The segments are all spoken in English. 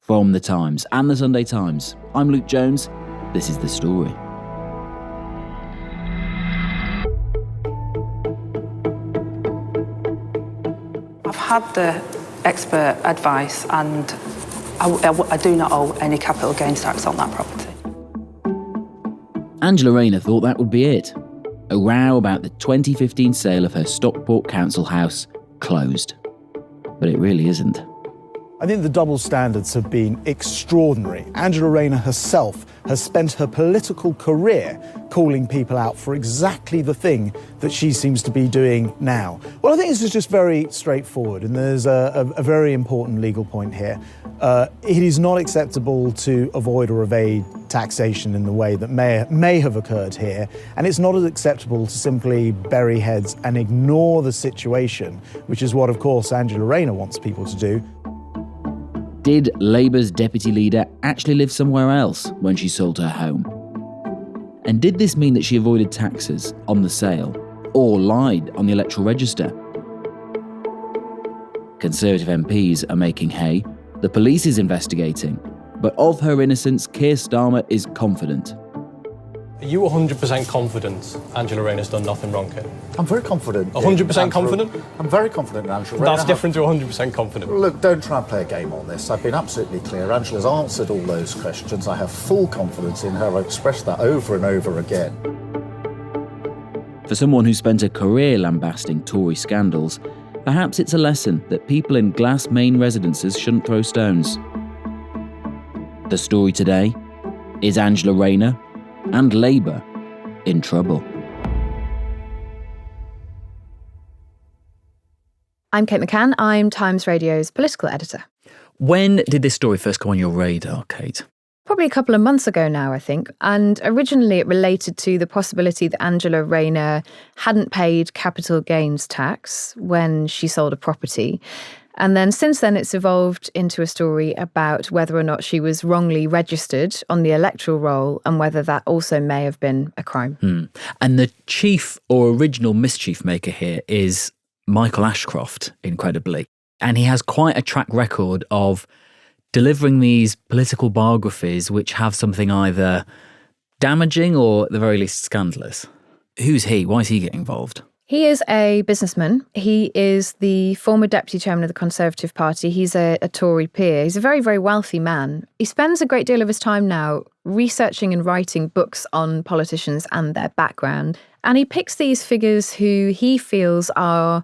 From The Times and The Sunday Times, I'm Luke Jones. This is The Story. I've had the expert advice and I do not owe any capital gains tax on that property. Angela Rayner thought that would be it. A row about the 2015 sale of her Stockport council house closed. But it really isn't. I think the double standards have been extraordinary. Angela Rayner herself has spent her political career calling people out for exactly the thing that she seems to be doing now. Well, I think this is just very straightforward, and there's a very important legal point here. It is not acceptable to avoid or evade taxation in the way that may have occurred here, and it's not as acceptable to simply bury heads and ignore the situation, which is what, of course, Angela Rayner wants people to do. Did Labour's deputy leader actually live somewhere else when she sold her home? And did this mean that she avoided taxes on the sale or lied on the electoral register? Conservative MPs are making hay. The police is investigating. But of her innocence, Keir Starmer is confident. Are you 100% confident Angela Rayner's done nothing wrong here? I'm very confident. 100% confident? I'm very confident in Angela Rayner. That's different to 100% confident. Look, don't try and play a game on this. I've been absolutely clear. Angela's answered all those questions. I have full confidence in her. I've expressed that over and over again. For someone who spent a career lambasting Tory scandals, perhaps it's a lesson that people in glass main residences shouldn't throw stones. The story today is Angela Rayner and Labour in trouble. I'm Kate McCann. I'm Times Radio's political editor. When did this story first go on your radar, Kate? Probably a couple of months ago now, I think. And originally it related to the possibility that Angela Rayner hadn't paid capital gains tax when she sold a property. And then since then, it's evolved into a story about whether or not she was wrongly registered on the electoral roll and whether that also may have been a crime. And the chief or original mischief maker here is Michael Ashcroft, incredibly. And he has quite a track record of delivering these political biographies which have something either damaging or at the very least scandalous. Who's he? Why is he getting involved? He is a businessman. He is the former deputy chairman of the Conservative Party. He's a Tory peer. He's a very, very wealthy man. He spends a great deal of his time now researching and writing books on politicians and their background. And he picks these figures who he feels are,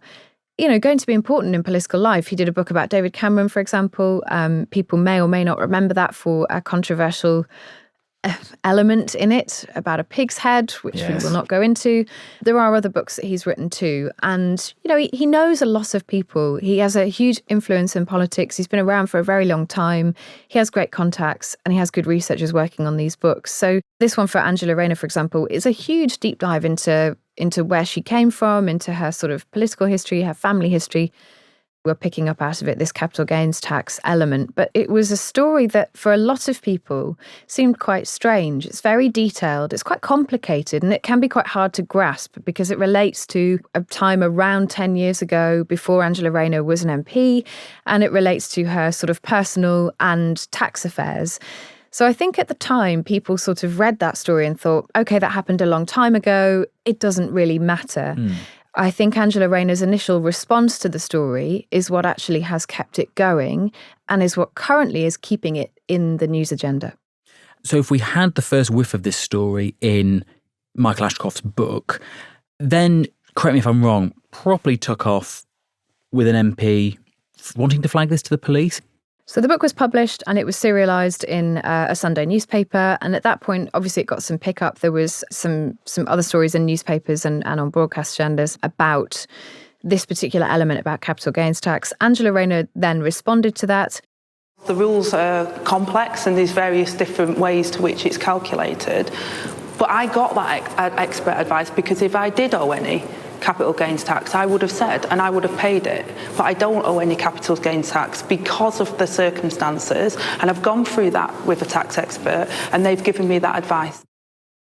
going to be important in political life. He did a book about David Cameron, for example. People may or may not remember that for a controversial element in it about a pig's head, which we will not go into. There are other books that he's written too. And, he knows a lot of people. He has a huge influence in politics. He's been around for a very long time. He has great contacts and he has good researchers working on these books. So this one for Angela Rayner, for example, is a huge deep dive into where she came from, into her sort of political history, her family history. We're picking up out of it this capital gains tax element. But it was a story that for a lot of people seemed quite strange. It's very detailed, it's quite complicated, and it can be quite hard to grasp because it relates to a time around 10 years ago before Angela Rayner was an MP, and it relates to her sort of personal and tax affairs. So I think at the time, people sort of read that story and thought, OK, that happened a long time ago. It doesn't really matter. I think Angela Rayner's initial response to the story is what actually has kept it going and is what currently is keeping it in the news agenda. So if we had the first whiff of this story in Michael Ashcroft's book, then, correct me if I'm wrong, properly took off with an MP wanting to flag this to the police? So the book was published and it was serialised in a Sunday newspaper. And at that point, obviously, it got some pickup. There was some other stories in newspapers and on broadcast agendas about this particular element about capital gains tax. Angela Rayner then responded to that. The rules are complex and there's various different ways to which it's calculated. But I got that expert advice because if I did owe any capital gains tax, I would have said, and I would have paid it. But I don't owe any capital gains tax because of the circumstances. And I've gone through that with a tax expert and they've given me that advice.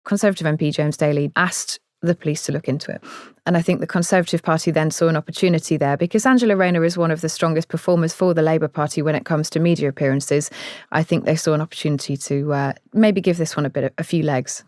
Conservative MP James Daly asked the police to look into it. And I think the Conservative Party then saw an opportunity there because Angela Rayner is one of the strongest performers for the Labour Party when it comes to media appearances. I think they saw an opportunity to maybe give this one a few legs.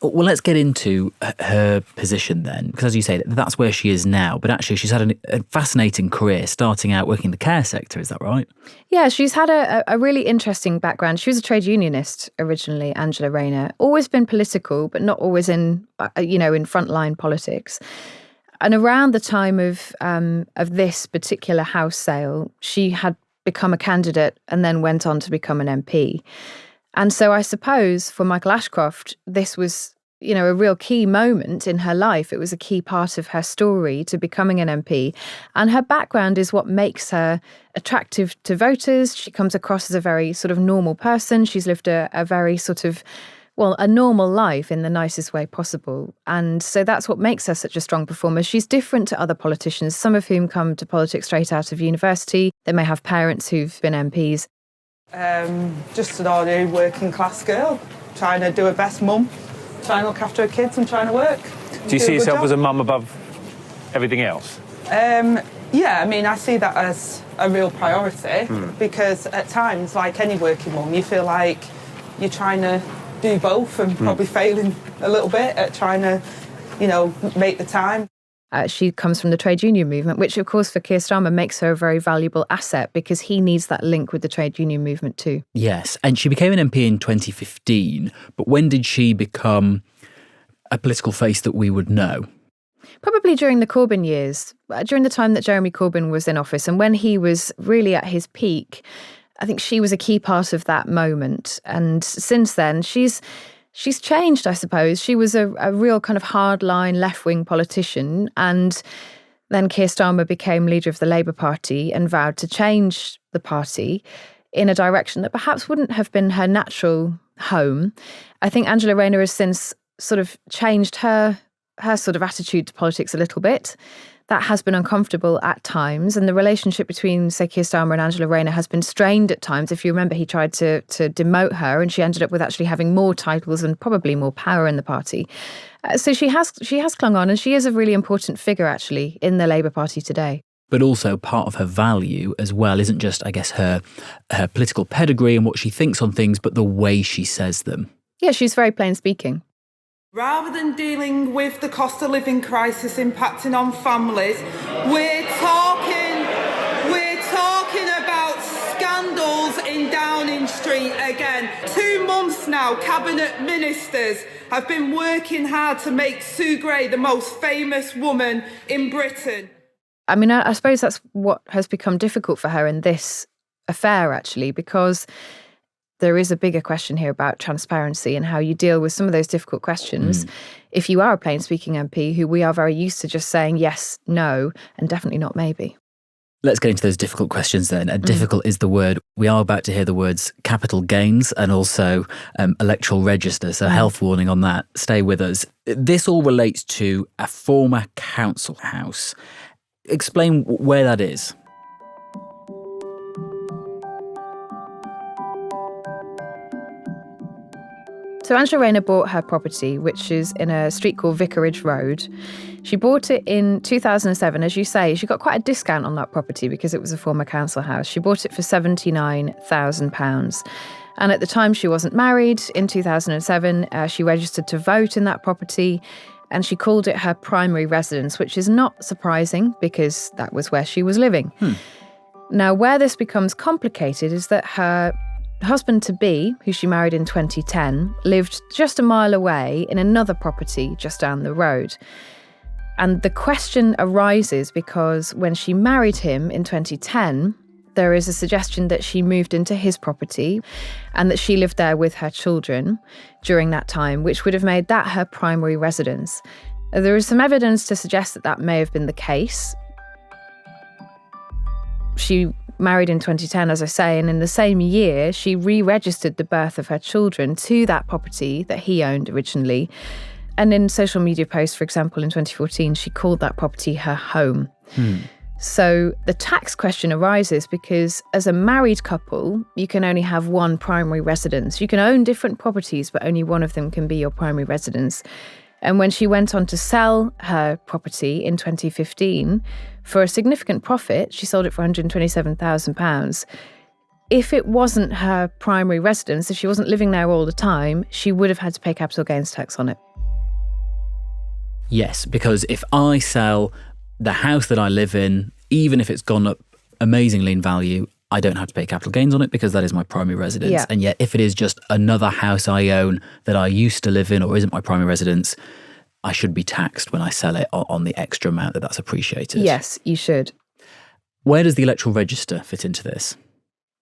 Well, let's get into her position then, because as you say, that's where she is now. But actually, she's had a fascinating career starting out working in the care sector. Is that right? Yeah, she's had a really interesting background. She was a trade unionist originally, Angela Rayner. Always been political, but not always in frontline politics. And around the time of this particular house sale, she had become a candidate and then went on to become an MP. And so I suppose for Michael Ashcroft, this was, a real key moment in her life. It was a key part of her story to becoming an MP. And her background is what makes her attractive to voters. She comes across as a very sort of normal person. She's lived a very sort of, a normal life in the nicest way possible. And so that's what makes her such a strong performer. She's different to other politicians, some of whom come to politics straight out of university. They may have parents who've been MPs. Just an ordinary working class girl, trying to do her best mum, trying to look after her kids and trying to work. Do you see yourself as a mum above everything else? Yeah, I see that as a real priority because at times, like any working mum, you feel like you're trying to do both and probably failing a little bit at trying to, make the time. She comes from the trade union movement, which, of course, for Keir Starmer makes her a very valuable asset because he needs that link with the trade union movement too. Yes, and she became an MP in 2015, but when did she become a political face that we would know? Probably during the Corbyn years, during the time that Jeremy Corbyn was in office and when he was really at his peak. I think she was a key part of that moment. And since then, she's changed, I suppose. She was a real kind of hardline left-wing politician, and then Keir Starmer became leader of the Labour Party and vowed to change the party in a direction that perhaps wouldn't have been her natural home. I think Angela Rayner has since sort of changed her sort of attitude to politics a little bit. That has been uncomfortable at times, and the relationship between, say, Keir Starmer and Angela Rayner has been strained at times. If you remember, he tried to demote her, and she ended up with actually having more titles and probably more power in the party. So she has clung on, and she is a really important figure, actually, in the Labour Party today. But also part of her value as well isn't just, I guess, her political pedigree and what she thinks on things, but the way she says them. Yeah, she's very plain speaking. Rather than dealing with the cost of living crisis impacting on families, we're talking about scandals in Downing Street again. 2 months now, cabinet ministers have been working hard to make Sue Gray the most famous woman in Britain. I suppose that's what has become difficult for her in this affair, actually, because there is a bigger question here about transparency and how you deal with some of those difficult questions. If you are a plain-speaking MP, who we are very used to just saying yes, no, and definitely not maybe. Let's get into those difficult questions then. Difficult is the word. We are about to hear the words capital gains and also electoral register. So health warning on that. Stay with us. This all relates to a former council house. Explain where that is. So Angela Rayner bought her property, which is in a street called Vicarage Road. She bought it in 2007. As you say, she got quite a discount on that property because it was a former council house. She bought it for £79,000. And at the time she wasn't married. In 2007, she registered to vote in that property, and she called it her primary residence, which is not surprising because that was where she was living. Now, where this becomes complicated is that her husband-to-be, who she married in 2010, lived just a mile away in another property just down the road. And the question arises because when she married him in 2010, there is a suggestion that she moved into his property and that she lived there with her children during that time, which would have made that her primary residence. There is some evidence to suggest that that may have been the case. She married in 2010, as I say, and in the same year, she re-registered the birth of her children to that property that he owned originally. And in social media posts, for example, in 2014, she called that property her home. So the tax question arises because as a married couple, you can only have one primary residence. You can own different properties, but only one of them can be your primary residence. And when she went on to sell her property in 2015 for a significant profit, she sold it for £127,000. If it wasn't her primary residence, if she wasn't living there all the time, she would have had to pay capital gains tax on it. Yes, because if I sell the house that I live in, even if it's gone up amazingly in value, I don't have to pay capital gains on it because that is my primary residence. Yeah. And yet if it is just another house I own that I used to live in or isn't my primary residence, I should be taxed when I sell it on the extra amount that's appreciated. Yes, you should. Where does the electoral register fit into this?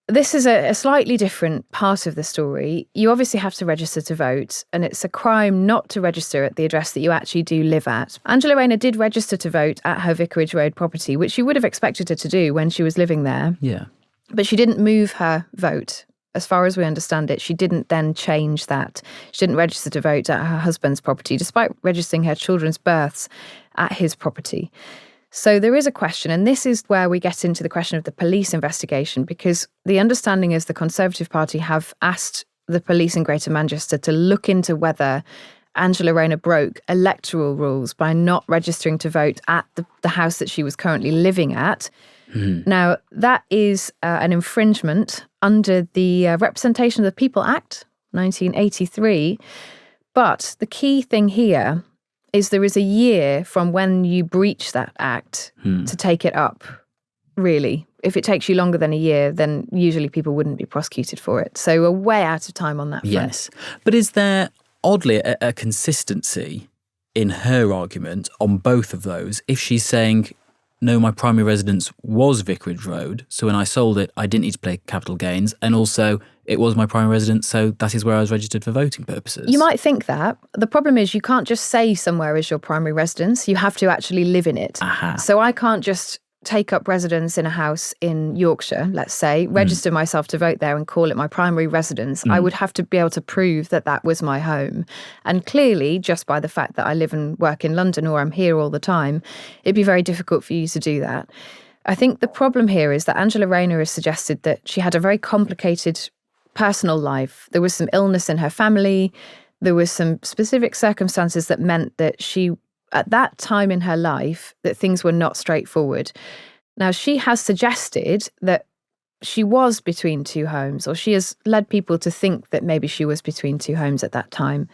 This is a slightly different part of the story. You obviously have to register to vote, and it's a crime not to register at the address that you actually do live at. Angela Rayner did register to vote at her Vicarage Road property, which you would have expected her to do when she was living there. Yeah. But she didn't move her vote. As far as we understand it, she didn't then change that. She didn't register to vote at her husband's property, despite registering her children's births at his property. So there is a question, and this is where we get into the question of the police investigation, because the understanding is the Conservative Party have asked the police in Greater Manchester to look into whether Angela Rayner broke electoral rules by not registering to vote at the house that she was currently living at. Now, that is an infringement under the Representation of the People Act, 1983. But the key thing here is there is a year from when you breach that act to take it up, really. If it takes you longer than a year, then usually people wouldn't be prosecuted for it. So we're way out of time on that front. Yes. But is there, oddly, a consistency in her argument on both of those? If she's saying, no, my primary residence was Vicarage Road, so when I sold it, I didn't need to pay capital gains, and also it was my primary residence, so that is where I was registered for voting purposes. You might think that. The problem is you can't just say somewhere is your primary residence. You have to actually live in it. Aha. So I can't just take up residence in a house in Yorkshire, let's say, register myself to vote there and call it my primary residence. I would have to be able to prove that that was my home. And clearly, just by the fact that I live and work in London or I'm here all the time, it'd be very difficult for you to do that. I think the problem here is that Angela Rayner has suggested that she had a very complicated personal life. There was some illness in her family. There was some specific circumstances that meant that she, at that time in her life, that things were not straightforward. Now, she has suggested that she was between two homes, or she has led people to think that maybe she was between two homes at that time,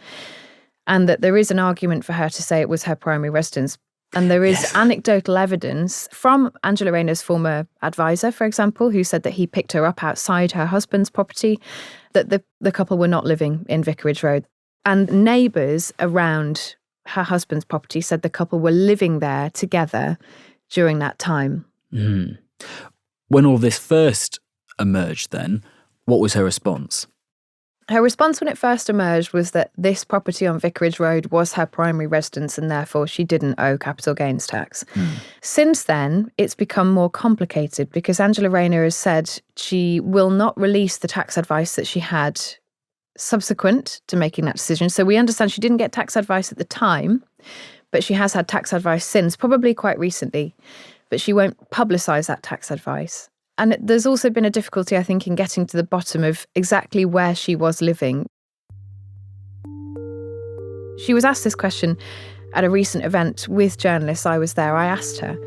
and that there is an argument for her to say it was her primary residence. And there is anecdotal evidence from Angela Rayner's former advisor, for example, who said that he picked her up outside her husband's property, that the couple were not living in Vicarage Road. And neighbours around her husband's property said the couple were living there together during that time. When all this first emerged then, what was her response? Her response when it first emerged was that this property on Vicarage Road was her primary residence and therefore she didn't owe capital gains tax. Since then, it's become more complicated because Angela Rayner has said she will not release the tax advice that she had subsequent to making that decision. So we understand she didn't get tax advice at the time, but she has had tax advice since, probably quite recently, but she won't publicise that tax advice. And there's also been a difficulty, I think, in getting to the bottom of exactly where she was living. She was asked this question at a recent event with journalists. I was there. I asked her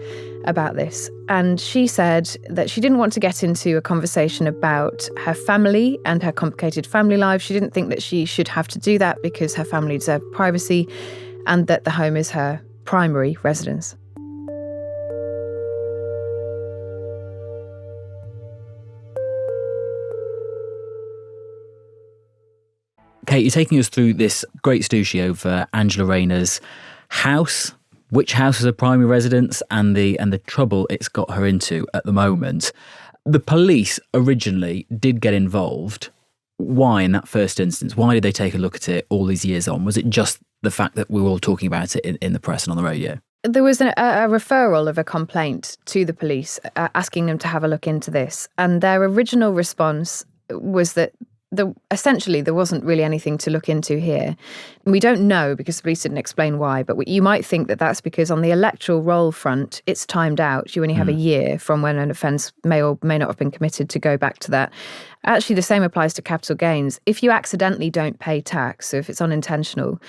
about this. And she said that she didn't want to get into a conversation about her family and her complicated family life. She didn't think that she should have to do that because her family deserved privacy and that the home is her primary residence. Kate, you're taking us through this great stooshy over Angela Rayner's house, which house is her primary residence, and the trouble it's got her into at the moment. The police originally did get involved. Why in that first instance? Why did they take a look at it all these years on? Was it just the fact that we were all talking about it in the press and on the radio? There was a referral of a complaint to the police asking them to have a look into this. And their original response was that essentially there wasn't really anything to look into here. We don't know because the police didn't explain why, but you might think that that's because on the electoral roll front, it's timed out. You only have a year from when an offence may or may not have been committed to go back to that. Actually, the same applies to capital gains. If you accidentally don't pay tax, so if it's unintentional,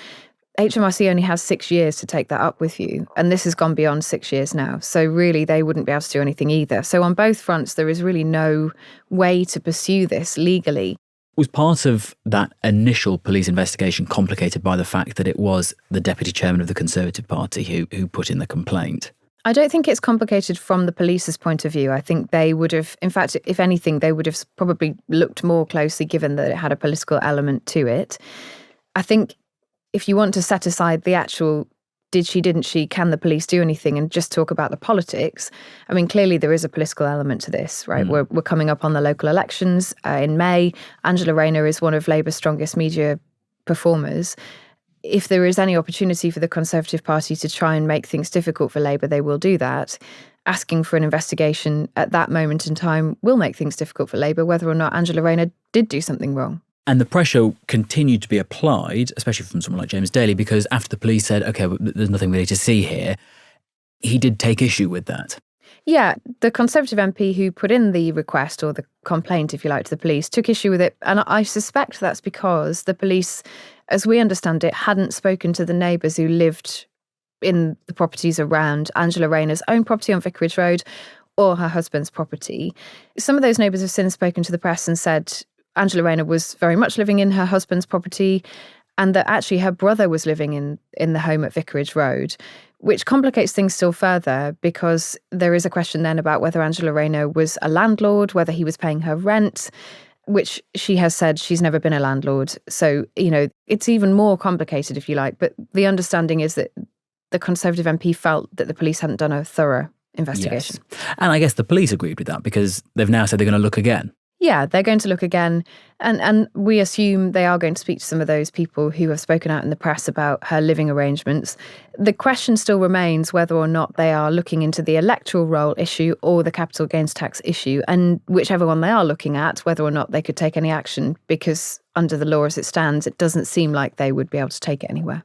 HMRC only has 6 years to take that up with you, and this has gone beyond 6 years now. So really, they wouldn't be able to do anything either. So on both fronts, there is really no way to pursue this legally. Was part of that initial police investigation complicated by the fact that it was the deputy chairman of the Conservative Party who put in the complaint? I don't think it's complicated from the police's point of view. I think they would have, in fact, if anything, they would have probably looked more closely given that it had a political element to it. I think if you want to set aside the actual did she, didn't she, can the police do anything, and just talk about the politics, I mean, clearly there is a political element to this, right? We're coming up on the local elections in May. Angela Rayner is one of Labour's strongest media performers. If there is any opportunity for the Conservative Party to try and make things difficult for Labour, they will do that. Asking for an investigation at that moment in time will make things difficult for Labour, whether or not Angela Rayner did do something wrong. And the pressure continued to be applied, especially from someone like James Daly, because after the police said, OK, well, there's nothing really to see here, he did take issue with that. Yeah, the Conservative MP who put in the request, or the complaint, if you like, to the police, took issue with it. And I suspect that's because the police, as we understand it, hadn't spoken to the neighbours who lived in the properties around Angela Rayner's own property on Vicarage Road or her husband's property. Some of those neighbours have since spoken to the press and said Angela Rayner was very much living in her husband's property, and that actually her brother was living in the home at Vicarage Road, which complicates things still further because there is a question then about whether Angela Rayner was a landlord, whether he was paying her rent, which she has said she's never been a landlord. So, it's even more complicated, if you like. But the understanding is that the Conservative MP felt that the police hadn't done a thorough investigation. Yes. And I guess the police agreed with that because they've now said they're going to look again. Yeah, they're going to look again. And we assume they are going to speak to some of those people who have spoken out in the press about her living arrangements. The question still remains whether or not they are looking into the electoral roll issue or the capital gains tax issue. And whichever one they are looking at, whether or not they could take any action, because under the law as it stands, it doesn't seem like they would be able to take it anywhere.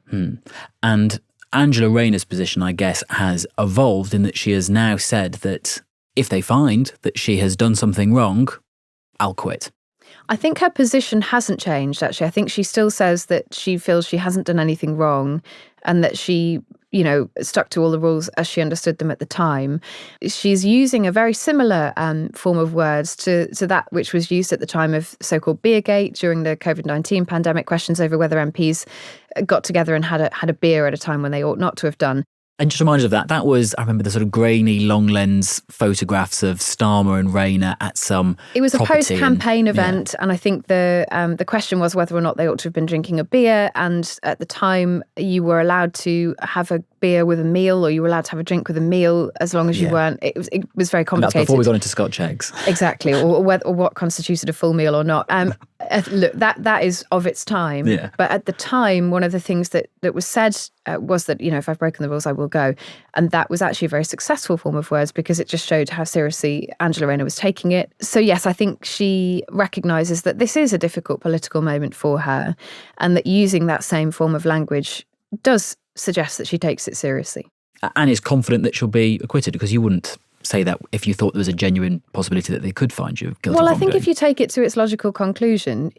And Angela Rayner's position, I guess, has evolved in that she has now said that if they find that she has done something wrong, I'll quit. I think her position hasn't changed, actually. I think she still says that she feels she hasn't done anything wrong and that she, stuck to all the rules as she understood them at the time. She's using a very similar form of words to that which was used at the time of so-called Beergate during the COVID-19 pandemic, questions over whether MPs got together and had a beer at a time when they ought not to have done. And just reminded of that was, I remember the sort of grainy, long lens photographs of Starmer and Rayner at some It was a property post-campaign event, and I think the question was whether or not they ought to have been drinking a beer, and at the time you were allowed to have a beer with a meal, or you were allowed to have a drink with a meal as long as you weren't. It was very complicated. And that's before we got into Scotch eggs. Exactly, or what constituted a full meal or not. Look, that is of its time. Yeah. But at the time, one of the things that was said was that, if I've broken the rules, I will go. And that was actually a very successful form of words because it just showed how seriously Angela Rayner was taking it. So yes, I think she recognises that this is a difficult political moment for her, and that using that same form of language does suggest that she takes it seriously. And is confident that she'll be acquitted, because you wouldn't say that if you thought there was a genuine possibility that they could find you guilty. Well, I think if you take it to its logical conclusion,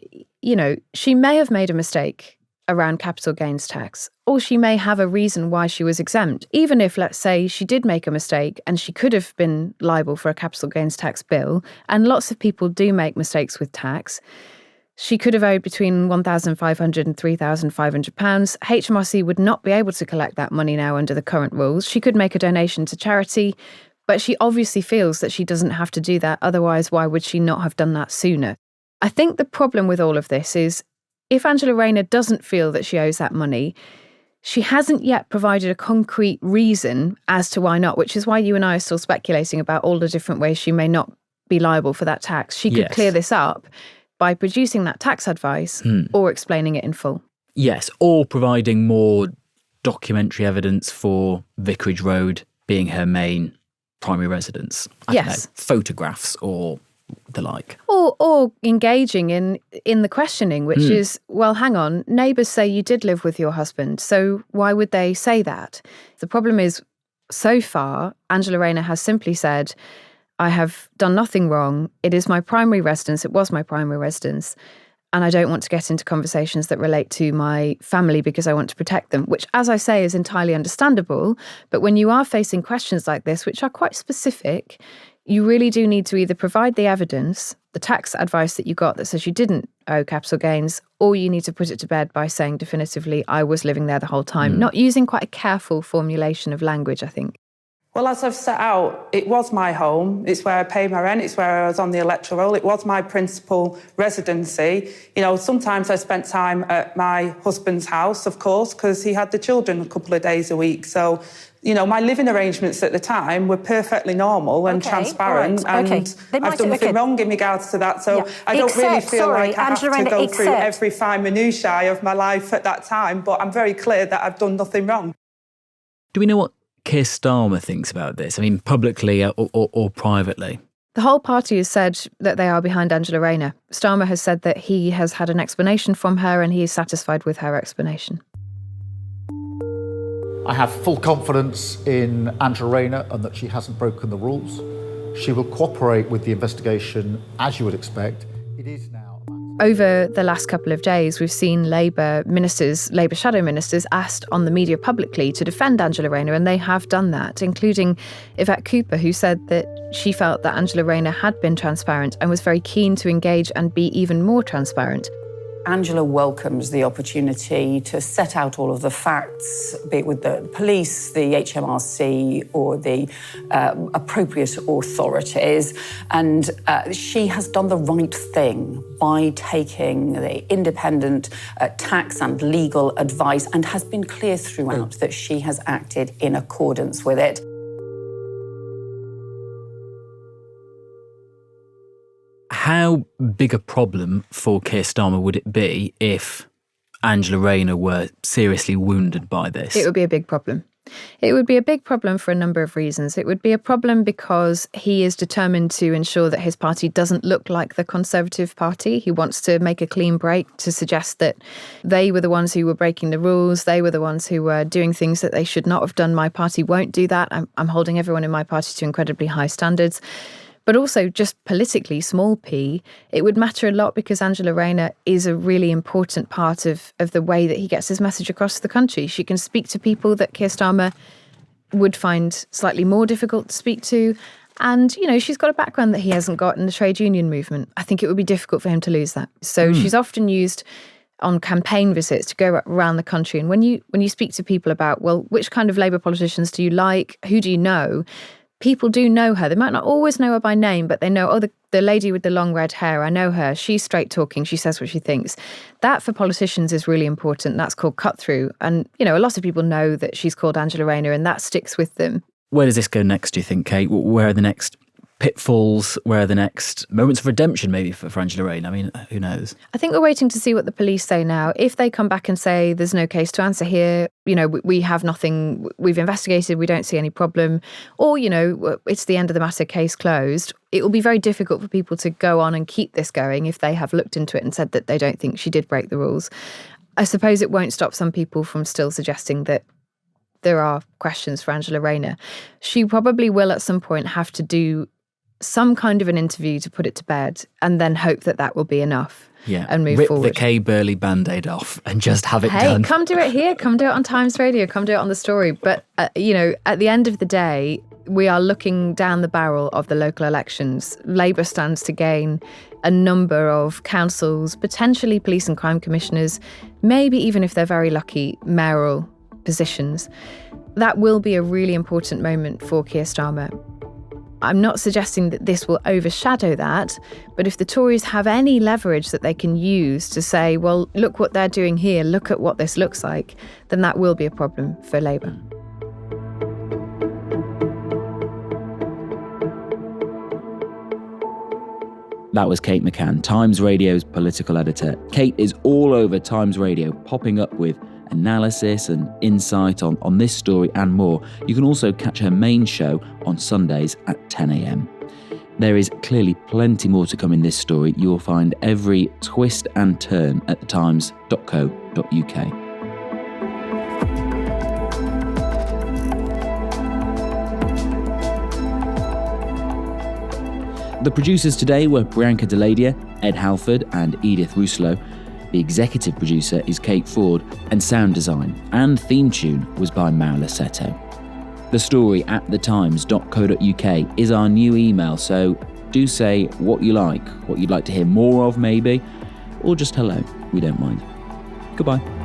she may have made a mistake around capital gains tax, or she may have a reason why she was exempt. Even if, let's say, she did make a mistake and she could have been liable for a capital gains tax bill, and lots of people do make mistakes with tax, she could have owed between £1,500 and £3,500. HMRC would not be able to collect that money now under the current rules. She could make a donation to charity, but she obviously feels that she doesn't have to do that. Otherwise, why would she not have done that sooner? I think the problem with all of this is if Angela Rayner doesn't feel that she owes that money, she hasn't yet provided a concrete reason as to why not, which is why you and I are still speculating about all the different ways she may not be liable for that tax. She could clear this up by producing that tax advice or explaining it in full. Yes, or providing more documentary evidence for Vicarage Road being her main primary residence. I don't know, photographs or the like. Or engaging in the questioning, which is, well, hang on, neighbours say you did live with your husband, so why would they say that? The problem is, so far, Angela Rayner has simply said, I have done nothing wrong. It is my primary residence. It was my primary residence. and I don't want to get into conversations that relate to my family because I want to protect them, which, as I say, is entirely understandable. But when you are facing questions like this, which are quite specific, you really do need to either provide the evidence, the tax advice that you got that says you didn't owe capital gains, or you need to put it to bed by saying definitively, I was living there the whole time. Not using quite a careful formulation of language, I think. Well, as I've set out, it was my home. It's where I paid my rent. It's where I was on the electoral. It was my principal residency. You know, sometimes I spent time at my husband's house, of course, because he had the children a couple of days a week. So, you know, my living arrangements at the time were perfectly normal and transparent. Right. And I've done nothing wrong in regards to that. So I don't really feel like I have to go through every fine minutiae of my life at that time. But I'm very clear that I've done nothing wrong. Do we know what Keir Starmer thinks about this? I mean, publicly or privately? The whole party has said that they are behind Angela Rayner. Starmer has said that he has had an explanation from her and he is satisfied with her explanation. I have full confidence in Angela Rayner and that she hasn't broken the rules. She will cooperate with the investigation as you would expect. It is now. Over the last couple of days, we've seen Labour shadow ministers asked on the media publicly to defend Angela Rayner, and they have done that, including Yvette Cooper, who said that she felt that Angela Rayner had been transparent and was very keen to engage and be even more transparent. Angela welcomes the opportunity to set out all of the facts, be it with the police, the HMRC, or the appropriate authorities. And she has done the right thing by taking the independent tax and legal advice and has been clear throughout that she has acted in accordance with it. How big a problem for Keir Starmer would it be if Angela Rayner were seriously wounded by this? It would be a big problem. It would be a big problem for a number of reasons. It would be a problem because he is determined to ensure that his party doesn't look like the Conservative Party. He wants to make a clean break to suggest that they were the ones who were breaking the rules. They were the ones who were doing things that they should not have done. My party won't do that. I'm holding everyone in my party to incredibly high standards. But also, just politically, small p, it would matter a lot because Angela Rayner is a really important part of the way that he gets his message across the country. She can speak to people that Keir Starmer would find slightly more difficult to speak to. And, you know, she's got a background that he hasn't got in the trade union movement. I think it would be difficult for him to lose that. So she's often used on campaign visits to go around the country. And when you speak to people about, well, which kind of Labour politicians do you like? Who do you know? People do know her. They might not always know her by name, but they know, oh, the lady with the long red hair, I know her. She's straight talking. She says what she thinks. That for politicians is really important. That's called cut through. And, you know, a lot of people know that she's called Angela Rayner and that sticks with them. Where does this go next, do you think, Kate? Where are the next pitfalls? Where are the next moments of redemption maybe for Angela Rayner? I mean, who knows? I think we're waiting to see what the police say now. If they come back and say there's no case to answer here, you know, we have nothing, we've investigated, we don't see any problem, or, you know, it's the end of the matter, case closed, it will be very difficult for people to go on and keep this going if they have looked into it and said that they don't think she did break the rules. I suppose it won't stop some people from still suggesting that there are questions for Angela Rayner. She probably will at some point have to do some kind of an interview to put it to bed and then hope that that will be enough and move forward. Rip the Kay Burley Band-Aid off and just have it done. Hey, come do it here. Come do it on Times Radio. Come do it on The Story. But, you know, at the end of the day, we are looking down the barrel of the local elections. Labour stands to gain a number of councils, potentially police and crime commissioners, maybe even if they're very lucky, mayoral positions. That will be a really important moment for Keir Starmer. I'm not suggesting that this will overshadow that, but if the Tories have any leverage that they can use to say, well, look what they're doing here, look at what this looks like, then that will be a problem for Labour. That was Kate McCann, Times Radio's political editor. Kate is all over Times Radio, popping up with analysis and insight on this story and more. You can also catch her main show on Sundays at 10 a.m. There is clearly plenty more to come in this story. You will find every twist and turn at thetimes.co.uk. The producers today were Priyanka Deladia, Ed Halford and Edith Rousselot. The executive producer is Kate Ford, and sound design and theme tune was by Mao Lassetto. The story at thetimes.co.uk is our new email, so do say what you like, what you'd like to hear more of maybe, or just hello, we don't mind. Goodbye.